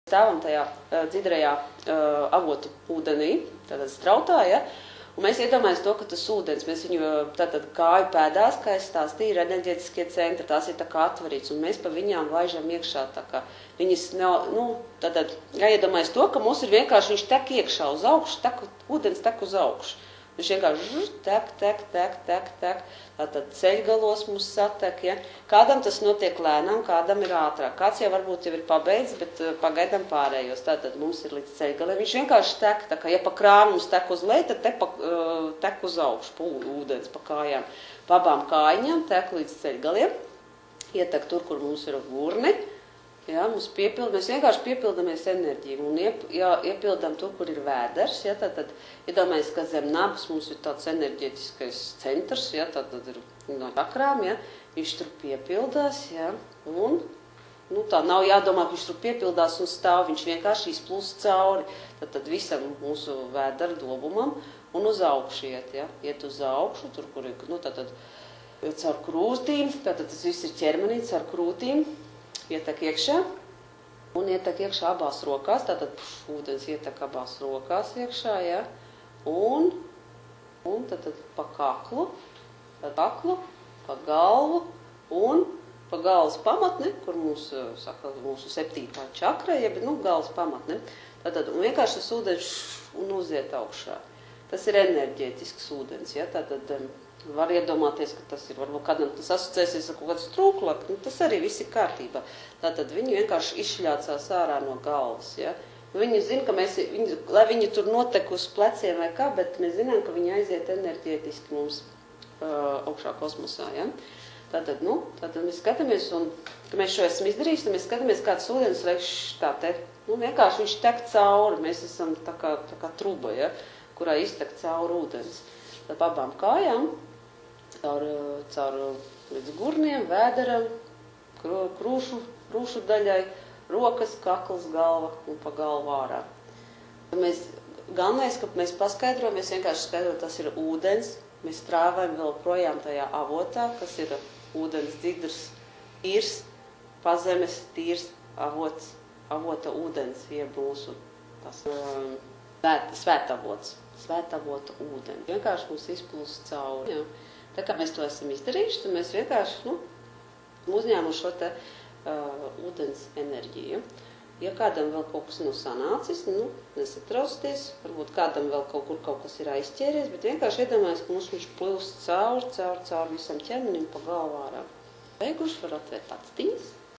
Stāvam tajā dzidrajā avotu ūdenī, tātad strautā, ja? Un mēs iedomājamies to, ka tas ūdens, mēs viņu tātad kāju pēdās, kā es stāstīju, ir enerģētiskie centri, tās ir tā kā atvarīts, un mēs pa viņām laižam iekšā, tā kā viņas nav, tātad jāiedomājas to, ka mums ir vienkārši viņš tek iekšā uz augšu, ūdens tek uz augšu. Viņš vienkārši tek, tātad ceļgalos mums satek, ja. Kādam tas notiek lēnām, kādam ir ātrāk. Kāds jau varbūt jau ir pabeidzis, bet pagaidām pārējos. Tātad mums ir līdz ceļgaliem. Viņš vienkārši tek, tā kā ja pa krānu mums tek uz leju, tad tek uz augšu, pa ūdens, pa kājām. Pa abām kājiņām tek līdz ceļgaliem. Ietek tur, kur mums ir urni. Ja, mēs vienkārši piepildamies enerģiju un iepildām to, kur ir vēders. Ja, tad iedomājies, ka zem nabas mums ir tāds enerģētiskais centrs, ja, tad ir no čakrām, ja, viņš tur piepildās, ja, un tā nav jādomā, ka viņš tur piepildās un stāv, viņš vienkārši izplūst cauri tad visam mūsu vēdera dobumam un uz augšu iet, ja, iet uz augšu, tur, kur ir, tātad caur krūtīm, tātad tas viss ir ķermenī, caur krūtīm. Ietek iekšā, un ietek iekšā abās rokās, tātad ūdens ietek abās rokās iekšā, ja, un tad pa kaklu, pa galvu, un pa galvas pamatni, kur mūsu 7. čakra, jeb, galvas pamatni, tātad, un vienkārši tas ūdens un uziet augšā. Tas ir enerģētisks ūdens, ja, tātad, var iedomāties, ka tas ir, varbūt kādam tas asociēsies ar kaut kādu strūklaku, tas arī viss ir kārtībā. Tātad viņi vienkārši izšļācās ārā no galvas, ja. Viņi zina, ka lai viņi tur notek uz pleciem vai kā, bet mēs zinām, ka viņi aiziet enerģētiski mums augšā kosmosā, ja. Tātad, mēs skatāmies, un, ka mēs šo esam izdarījuši, tad mēs skatāmies, kāds ūdens liekš tā te, vienkārši viņš tek cauri, mēs esam tā kā truba, ja, kurā iztek cauri ūdens. Tad pa abām kājām, caur līdz gurniem, vēderam, krūšu daļai, rokas, kakls, galva un pa galvu ārā. Galvenais, ka mēs paskaidrojam, mēs vienkārši skaidrojam, tas ir ūdens, mēs strāvājam vēl projām tajā avotā, kas ir ūdens dzidrs, tīrs, pazemes, tīrs, avota ūdens, jeb mūsu svētavota ūdeni. Vienkārši mums izplūst cauri. Ja. Tā kā mēs to esam izdarījuši, tad mēs vienkārši uzņēmuši šo te ūdens enerģiju. Ja kādam vēl kaut kas nav sanācis, nesatrausties, varbūt kādam vēl kaut kas ir aizķēries, bet vienkārši iedomājies, ka mums viņš plūst cauri visam ķermenim pa galvu ārā. Beiguši var atvērt aciņas.